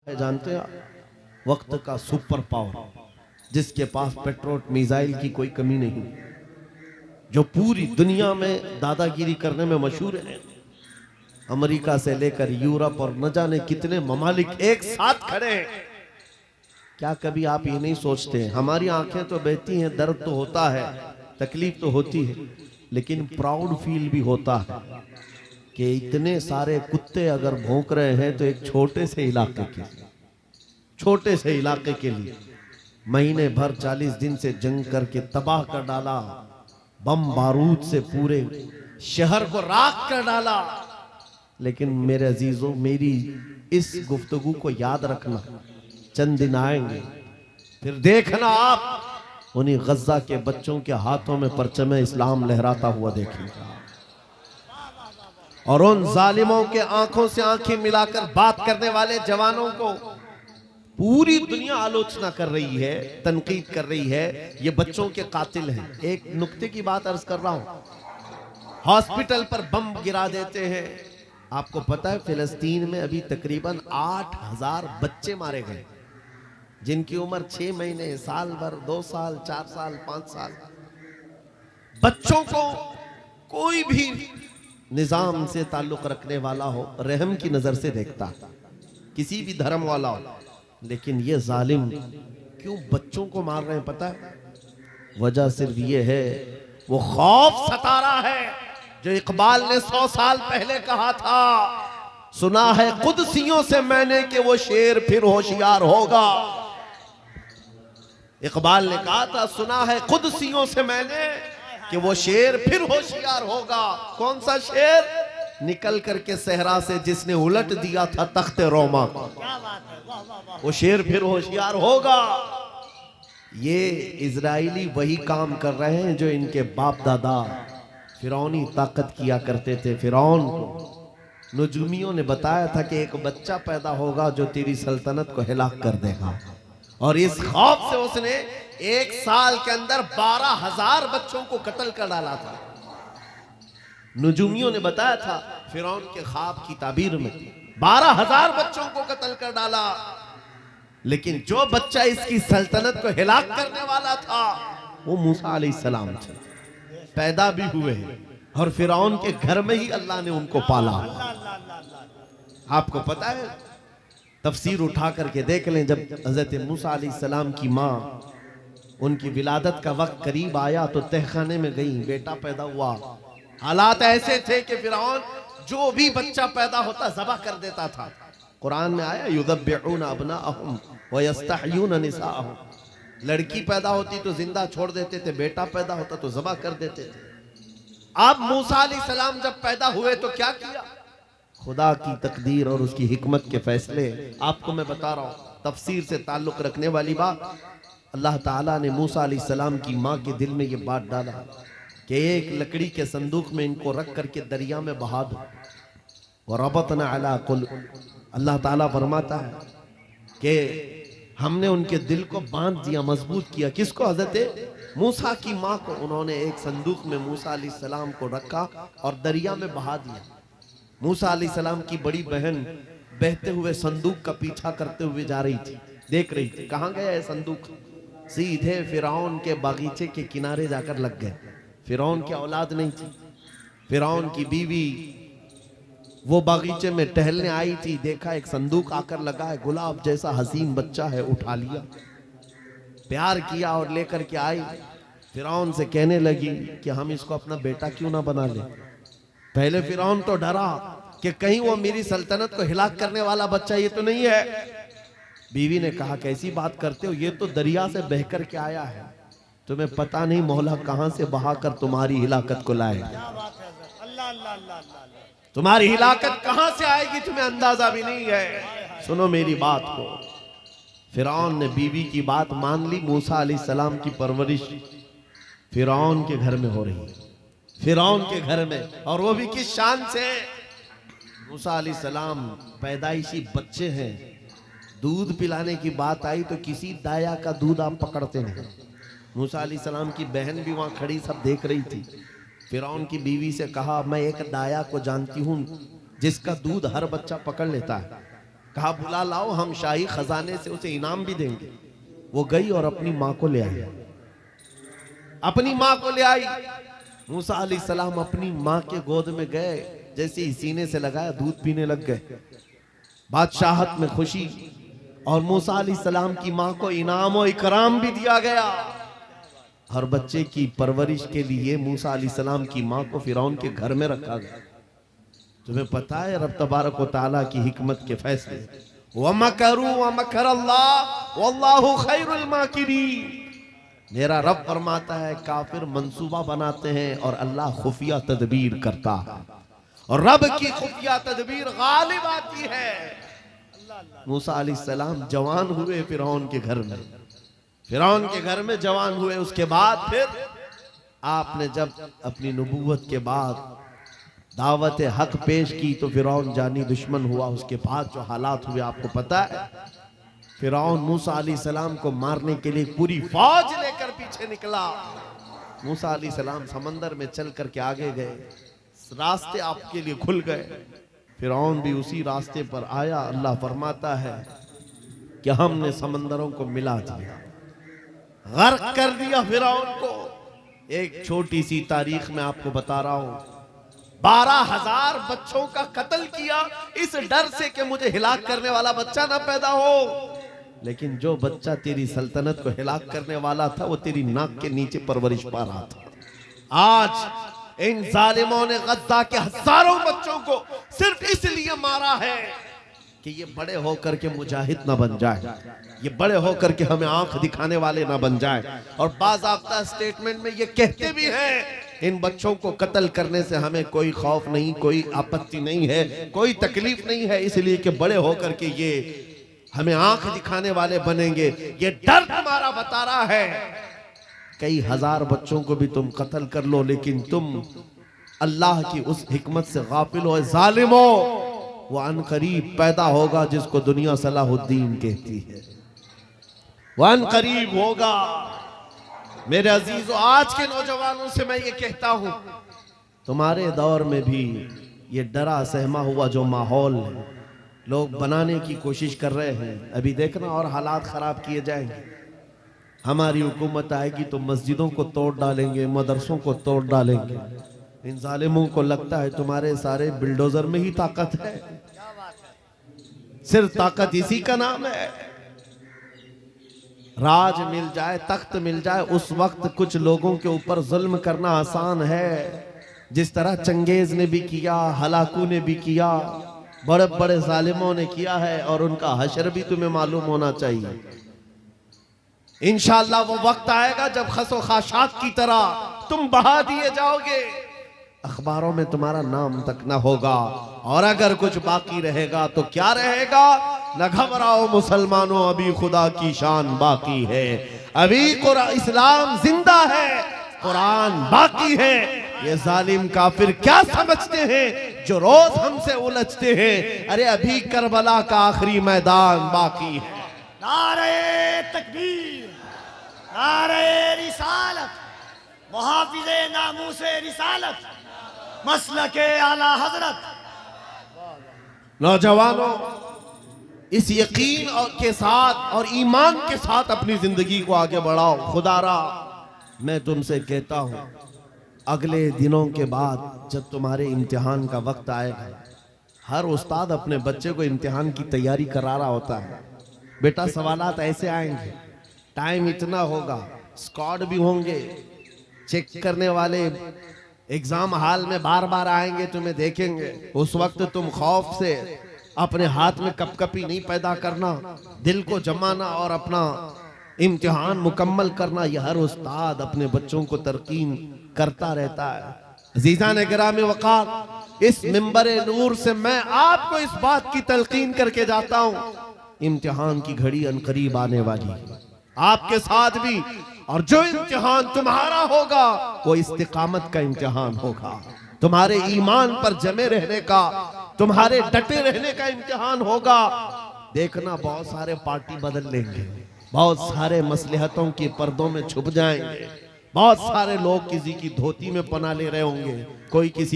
है जानते हैं आप, वक्त का सुपर पावर जिसके पास पेट्रोल मिसाइल की कोई कमी नहीं, जो पूरी दुनिया में दादागिरी करने में मशहूर है। अमेरिका से लेकर यूरोप और न जाने कितने ममालिक एक साथ खड़े हैं। क्या कभी आप ये नहीं सोचते, हमारी आंखें तो बहती हैं, दर्द तो होता है, तकलीफ तो होती है, लेकिन प्राउड फील भी होता है कि इतने सारे कुत्ते अगर भौंक रहे हैं तो एक छोटे से इलाके के लिए महीने भर 40 दिन से जंग करके तबाह कर डाला, बम बारूद से पूरे शहर को राख कर डाला। लेकिन मेरे अजीजों, मेरी इस गुफ्तगू को याद रखना, चंद दिन आएंगे फिर देखना आप उन्हीं गज्जा के बच्चों के हाथों में परचम इस्लाम लहराता हुआ देखेगा, और उन जालिमों के आंखों से आंखें मिलाकर बात करने वाले जवानों को पूरी दुनिया आलोचना कर रही है, तनकीद कर रही है, ये बच्चों के कातिल हैं। एक नुक्ते की बात अर्ज कर रहा हूं, हॉस्पिटल पर बम गिरा देते हैं। आपको पता है फिलिस्तीन में अभी तकरीबन 8000 बच्चे मारे गए, जिनकी उम्र 6 महीने, साल भर, 2 साल, 4 साल, 5 साल। बच्चों को कोई भी निजाम से ताल्लुक रखने वाला हो, रहम की नजर से देखता, किसी भी धर्म वाला हो, लेकिन ये जालिम क्यों बच्चों को मार रहे हैं पता है? वजह सिर्फ ये है, वो खौफ सता रहा है जो इकबाल ने 100 साल पहले कहा था, सुना है कुदसियों से मैंने कि वो शेर फिर होशियार होगा। इकबाल ने कहा था, सुना है कुदसियों से मैंने कि वो शेर फिर होशियार होगा। कौन सा शेर? निकल करके सहरा से जिसने उलट दिया था तख्ते रोमा, वो शेर फिर होशियार होगा। ये इजराइली वही काम कर रहे हैं जो इनके बाप दादा फिरौनी ताकत किया करते थे। फिरौन को नजूमियों ने बताया था कि एक बच्चा पैदा होगा जो तेरी सल्तनत को हिलाक कर देगा, और इस खौफ से उसने 1 साल के अंदर 12,000 बच्चों को कत्ल कर डाला था। नजूमियों ने बताया था फिरौन के ख्वाब की ताबीर में 12,000 बच्चों को कत्ल कर डाला, लेकिन जो बच्चा इसकी सल्तनत को हिलाक करने वाला था वो मूसा अलैहिस्सलाम थे। पैदा भी हुए हैं और फिरौन के घर में ही अल्लाह ने उनको पाला। आपको पता है, तफसीर उठा करके देख लें, जब हजरत मूसा अलैहिस्सलाम की माँ, उनकी विलादत का वक्त करीब आया तो तहखाने में गई, बेटा पैदा हुआ। हालात ऐसे थे कि फिरौन जो भी बच्चा पैदा होता ज़बह कर देता था। कुरान में आया, युज़ब्बिऊना अब्नाअहुम व यस्तहयूना निसाअहुम, लड़की पैदा होती तो जिंदा छोड़ देते थे, बेटा पैदा होता तो ज़बह कर देते थे। अब मूसा अलैहिस्सलाम जब पैदा हुए तो क्या किया? खुदा की तकदीर और उसकी हिकमत के फैसले आपको मैं बता रहा हूँ, तफसीर से ताल्लुक रखने वाली बात। अल्लाह ताला ने मूसा अलैहिस्सलाम की माँ के दिल में ये बात डाला कि एक लकड़ी के संदूक में इनको रख करके दरिया में बहा दो। और रबतना अला कुल, अल्लाह ताला फरमाता है कि हमने उनके दिल को बांध दिया, मजबूत किया। किसको? हजरत मूसा की माँ को। उन्होंने एक संदूक में मूसा अलैहिस्सलाम को रखा और दरिया में बहा दिया। मूसा अलैहिस्सलाम की बड़ी बहन बहते हुए संदूक का पीछा करते हुए जा रही थी, देख रही थी कहाँ गया है संदूक। सीधे फिरौन के बागीचे के किनारे जाकर लग गए। फिरौन की औलाद नहीं थी, फिरौन की बीवी वो बागीचे में टहलने आई थी, देखा एक संदूक आकर लगा है, गुलाब जैसा हसीन बच्चा है, उठा लिया, प्यार किया और लेकर के आई। फिरौन से कहने लगी कि हम इसको अपना बेटा क्यों ना बना ले। पहले फिरौन तो डरा कि कहीं वो मेरी सल्तनत को हिलाक करने वाला बच्चा ये तो नहीं है। बीवी ने कहा, कैसी बात करते हो, ये तो दरिया से बहकर के आया है, तुम्हें पता नहीं मौला कहां से बहाकर तुम्हारी हिलाकत को लाए। तुम्हारी हिलाकत कहां से आएगी तुम्हें अंदाजा भी नहीं है। सुनो मेरी बात को। फिरौन ने बीवी की बात मान ली। मूसा अलैहिस्सलाम की परवरिश फिरौन के घर में हो रही है, फिरौन के घर में, और वो भी किस शान से। मूसा अलैहिस्सलाम पैदाइशी बच्चे हैं, दूध पिलाने की बात आई तो किसी दाया का दूध आप पकड़ते नहीं। मूसा अलैहिस्सलाम की बहन भी वहां खड़ी सब देख रही थी। फिरौन की बीवी से कहा, मैं एक दाया को जानती हूं जिसका दूध हर बच्चा पकड़ लेता है, कहा बुला लाओ, हम शाही खजाने से उसे इनाम भी देंगे। वो गई और अपनी माँ को ले आई, अपनी माँ को ले आई। मूसा अलैहिस्सलाम अपनी माँ के गोद में गए, जैसे ही सीने से लगाया दूध पीने लग गए। बादशाहत में खुशी, और मूसा अलैहिस्सलाम की माँ को इनाम और इकराम भी दिया गया। हर बच्चे की परवरिश के लिए मूसा अलैहिस्सलाम की माँ को फिरौन के घर में रखा गया। तुम्हें पता है रब तबारक व तआला की हिकमत के फैसले, वमकरू वमकरल्लाह वल्लाहु खैरुल माकिरीन। मेरा रब फरमाता है काफिर मंसूबा बनाते हैं और अल्लाह खुफिया तदबीर करता है, और रब की खुफिया तदबीर गालिब आती है। मूसा अलैहिस्सलाम जवान हुए फिरौन के घर में, फिरौन के घर में जवान हुए। उसके बाद फिर आपने जब अपनी नबूवत के बाद दावत हक पेश की तो फिरौन जानी दुश्मन हुआ। उसके बाद जो हालात हुए आपको पता है। फिरौन मूसा अलैहिस्सलाम को मारने के लिए पूरी फौज लेकर पीछे निकला। मूसा अलैहिस्सलाम समंदर में चल करके आगे गए, रास्ते आपके लिए खुल गए। फिरौन भी उसी रास्ते पर आया। अल्लाह फरमाता है कि हमने समंदरों को मिला दिया, गर्क कर दिया फिरौन को। एक छोटी सी तारीख में आपको बता रहा हूं, 12,000 बच्चों का कत्ल किया इस डर से कि मुझे हिलाक करने वाला बच्चा ना पैदा हो। लेकिन जो बच्चा तेरी सल्तनत को हिलाक करने वाला था वो तेरी नाक के नीचे परवरिश पा रहा था। आज इन जालिमों ने गद्दा के हजारों बच्चों को सिर्फ इसलिए मारा है कि ये बड़े होकर के मुजाहिद ना बन जाए, ये बड़े होकर के हमें आंख दिखाने वाले ना बन जाए। और बाज़ाब्ता स्टेटमेंट में ये कहते भी हैं इन बच्चों को कत्ल करने से हमें कोई खौफ नहीं, कोई आपत्ति नहीं है, कोई तकलीफ नहीं है, इसलिए कि बड़े होकर के ये हमें आंख दिखाने वाले बनेंगे। ये डर तुम्हारा बता रहा है। कई हजार बच्चों को भी तुम कत्ल कर लो, लेकिन तुम अल्लाह की उस हिकमत से गाफिल हो। जालिमो, वो अनकरीब पैदा होगा जिसको दुनिया सलाहुद्दीन कहती है, वो अनकरीब होगा। मेरे अजीजों, आज के नौजवानों से मैं ये कहता हूं, तुम्हारे दौर में भी ये डरा सहमा हुआ जो माहौल है लोग बनाने की कोशिश कर रहे हैं, अभी देखना और हालात खराब किए जाएंगे। हमारी हुकूमत आएगी तो मस्जिदों को तोड़ डालेंगे, मदरसों को तोड़ डालेंगे। इन जालिमों को लगता है तुम्हारे सारे बिल्डोजर में ही ताकत है, सिर्फ ताकत इसी का नाम है। राज मिल जाए, तख्त मिल जाए, उस वक्त कुछ लोगों के ऊपर जुल्म करना आसान है, जिस तरह चंगेज ने भी किया, हलाकू ने भी किया, बड़े बड़े जालिमों ने किया है, और उनका हशर भी तुम्हें मालूम होना चाहिए। इंशाअल्लाह वो वक्त आएगा जब खसो खाशाक की तरह तुम बहा दिए जाओगे, अखबारों में तुम्हारा नाम तक ना होगा। और अगर कुछ बाकी रहेगा तो क्या रहेगा? न घबराओ मुसलमानों, अभी खुदा की शान बाकी है, अभी इस्लाम जिंदा है, कुरान बाकी है। ये जालिम काफिर क्या समझते हैं जो रोज हमसे उलझते हैं? अरे अभी करबला का आखिरी मैदान बाकी है। नारे तकबीर, नारे रिसालत, मुहाफिज़े नामूसे रिसालत, मसलके आला हजरत। नौजवानों, इस यकीन और के साथ और ईमान के साथ अपनी जिंदगी को आगे बढ़ाओ। खुदारा मैं तुमसे कहता हूं, अगले दिनों के बाद जब तुम्हारे इम्तिहान का वक्त आएगा, हर उस्ताद अपने बच्चे को इम्तिहान की तैयारी करा रहा होता है। बेटा सवालात ऐसे आएंगे, टाइम इतना होगा, स्क्वाड भी होंगे, चेक करने वाले एग्जाम हॉल में बार बार आएंगे, तुम्हें देखेंगे। उस वक्त तुम खौफ से अपने हाथ में कपकपी नहीं पैदा करना, दिल को जमाना और अपना इम्तिहान मुकम्मल करना। यह हर उस्ताद अपने बच्चों को तरकीन करता रहता है। अजीज़ान गिरामी वक़ार, इस मिंबरे नूर से मैं आपको इस बात की तलकीन करके जाता हूं, इम्तिहान की घड़ी अनकरीब आने वाली है, आपके साथ भी। और जो इम्तिहान तुम्हारा होगा वो इस्तिकामत का इम्तिहान होगा, तुम्हारे ईमान पर जमे रहने का, तुम्हारे डटे रहने का इम्तिहान होगा। देखना बहुत सारे पार्टी बदल लेंगे, बहुत सारे मसलहतों के पर्दों में छुप जाएंगे, बहुत सारे लोग किसी की धोती में पनाह ले रहे होंगे, कोई किसी